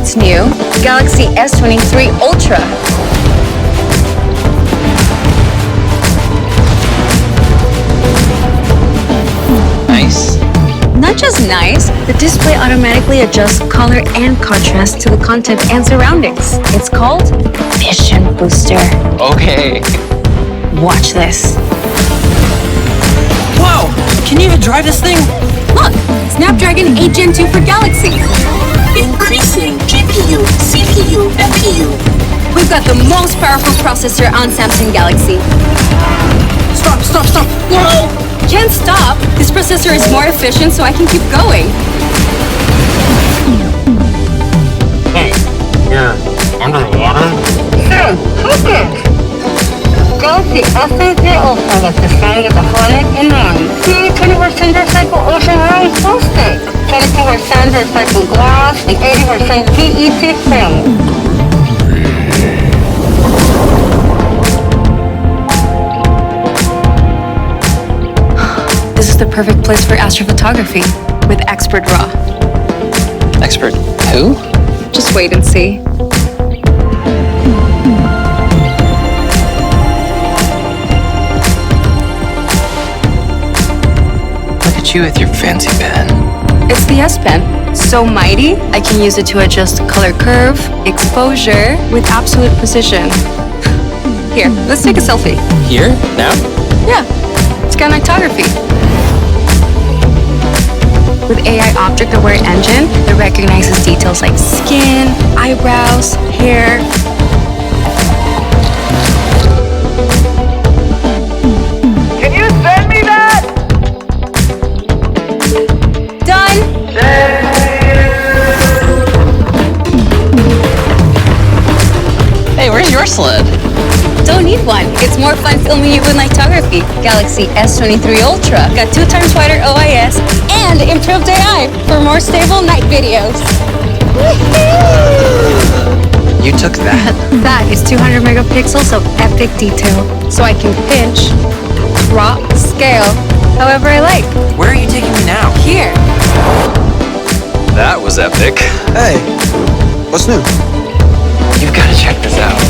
what's new? Galaxy S23 Ultra. Nice. Not just nice, the display automatically adjusts color and contrast to the content and surroundings. It's called Vision Booster. Okay. Watch this. Wow! Can you even drive this thing? Look, Snapdragon 8 Gen 2 for Galaxy. Increasing GPU, CPU, FPU. We've got the most powerful processor on Samsung Galaxy. Stop, stop, stop! Whoa! Can't stop. This processor is more efficient, so I can keep going. Hey, you're under the water? Sure, perfect! Galaxy S23 Ultra was designed with a harness in mind. See, 20% recycled ocean round plastic, 24% recycled glass, and 80% PET film. This is the perfect place for astrophotography with Expert RAW. Expert who? Just wait and see. Look at you with your fancy pen. It's the S Pen. So mighty, I can use it to adjust color curve, exposure with absolute precision. Here, let's take a selfie. Here? Now? Yeah, it's got Nightography. With AI object-aware engine that recognizes details like skin, eyebrows, hair. Can you send me that? Done! Hey, where's your sled? Don't need one. It's more fun filming it with Nightography. Galaxy S23 Ultra got 2 times wider OIS and improved AI for more stable night videos. You took that? That is 200 megapixels of epic detail, so I can pinch, crop, scale, however I like. Where are you taking me now? Here. That was epic. Hey, what's new? You've got to check this out.